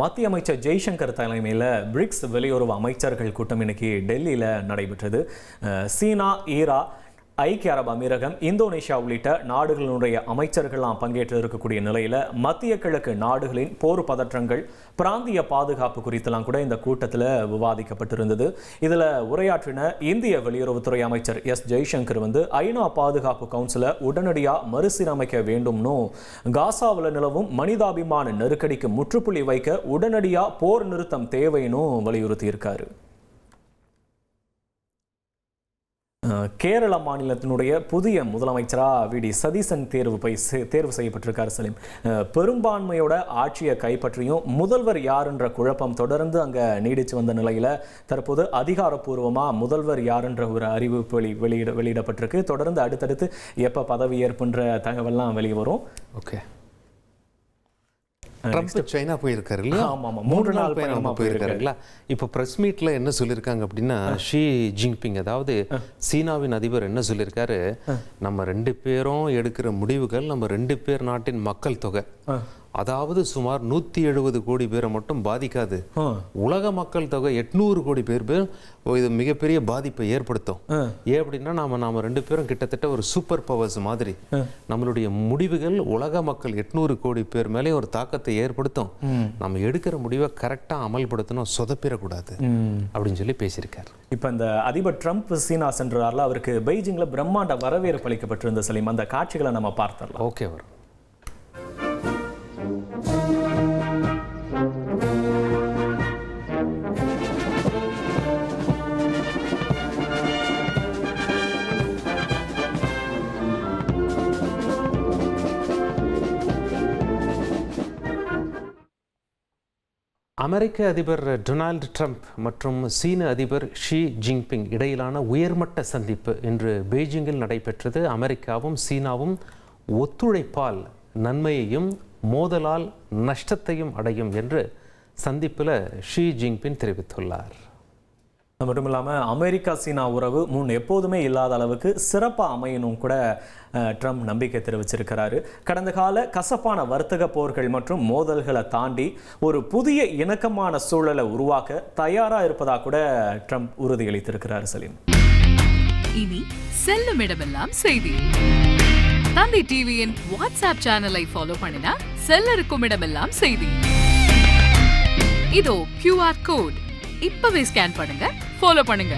மத்திய அமைச்சர் ஜெய்சங்கர் தலைமையில் பிரிக்ஸ் வெளியுறவு அமைச்சர்கள் கூட்டம் இன்னைக்கு டெல்லியில் நடைபெற்றது. சீனா, ஈரான், ஐக்கிய அரபு அமீரகம், இந்தோனேஷியா உள்ளிட்ட நாடுகளுடைய அமைச்சர்கள்லாம் பங்கேற்று இருக்கக்கூடிய நிலையில் மத்திய கிழக்கு நாடுகளின் போர் பதற்றங்கள், பிராந்திய பாதுகாப்பு குறித்தெல்லாம் கூட இந்த கூட்டத்தில் விவாதிக்கப்பட்டிருந்தது. இதில் உரையாற்றின இந்திய வெளியுறவுத்துறை அமைச்சர் ஜெய்சங்கர் ஐநா பாதுகாப்பு கவுன்சிலை உடனடியாக மறுசீரமைக்க வேண்டும்னு, காசாவில் நிலவும் மனிதாபிமான நெருக்கடிக்கு முற்றுப்புள்ளி வைக்க உடனடியாக போர் நிறுத்தம் தேவைன்னு வலியுறுத்தியிருக்காரு. கேரள மாநிலத்தினுடைய புதிய முதலமைச்சராக வி டி சதீசன் தேர்வு செய்யப்பட்டிருக்கார். சலீம், பெரும்பான்மையோட ஆட்சியை கைப்பற்றியும் முதல்வர் யாருன்ற குழப்பம் தொடர்ந்து அங்கே நீடிச்சு வந்த நிலையில் தற்போது அதிகாரப்பூர்வமாக முதல்வர் யாருன்ற ஒரு அறிவிப்பு வெளியிடப்பட்டிருக்கு. தொடர்ந்து அடுத்தடுத்து எப்போ பதவியேற்புன்ற தகவல்லாம் வெளியே வரும். ஓகே, ட்ரம்ப் சைனா போயிருக்காரு இல்லையா? ஆமாம், 3 நாள் பயணமாக போயிருக்காருங்களா? இப்போ ப்ரெஸ் மீட்டில் என்ன சொல்லியிருக்காங்க அப்படின்னா, ஷி ஜின்பிங் அதாவது சீனாவின் அதிபர் என்ன சொல்லியிருக்காரு, நம்ம 2 பேரும் எடுக்கிற முடிவுகள் நம்ம 2 பேர் நாட்டின் மக்கள் தொகை, அதாவது சுமார் 170 கோடி பேரை மட்டும் பாதிக்காது. உலக மக்கள் தொகை 800 கோடி பேர் இது மிகப்பெரிய பாதிப்பை ஏற்படுத்தும். ஏன் அப்படின்னா நாம 2 பேரும் கிட்டத்தட்ட ஒரு சூப்பர் பவர்ஸ் மாதிரி. நம்மளுடைய முடிவுகள் உலக மக்கள் 800 கோடி பேர் மேலே ஒரு தாக்கத்தை ஏற்படுத்தும். நம்ம எடுக்கிற முடிவை கரெக்டா அமல்படுத்தணும், சொதப்பிடக்கூடாது அப்படின்னு சொல்லி பேசியிருக்காரு. இப்போ இந்த அதிபர் ட்ரம்ப் சீனா சென்றார்ல, அவருக்கு பெய்ஜிங்ல பிரம்மாண்ட வரவேற்பு அளிக்கப்பட்டிருந்த சலீம், அந்த காட்சிகளை நம்ம பார்த்தரலாம். ஓகே, வரும். அமெரிக்க அதிபர் டொனால்டு ட்ரம்ப் மற்றும் சீன அதிபர் ஷி ஜின்பிங் இடையிலான உயர்மட்ட சந்திப்பு இன்று பெய்ஜிங்கில் நடைபெற்றது. அமெரிக்காவும் சீனாவும் ஒத்துழைப்பால் நன்மையையும் மோதலால் நஷ்டத்தையும் அடையும் என்று சந்திப்பில் ஷி ஜின்பிங் தெரிவித்துள்ளார். அது மட்டும் இல்லாமல் அமெரிக்கா சீனா உறவு முன் எப்போதுமே இல்லாத அளவுக்கு சிறப்பாக அமையணும் கூட ட்ரம்ப் நம்பிக்கை தெரிவிச்சிருக்கிறாரு. கடந்த கால கசப்பான வர்த்தக போர்கள் மற்றும் மோதல்களை தாண்டி ஒரு புதிய இணக்கமான சூழலை உருவாக்க தயாராக இருப்பதாக கூட ட்ரம்ப் உறுதியளித்திருக்கிறார். சலீம், இனி செல்லும் இடமெல்லாம் செய்தி. தந்தி டிவியின் வாட்ஸ்அப் சேனலை ஃபாலோ பண்ணினா செல்ல இருக்கும் இடமெல்லாம் செய்தி. இதோ QR கோட் இப்பவே ஸ்கேன் பண்ணுங்க, ஃபாலோ பண்ணுங்க.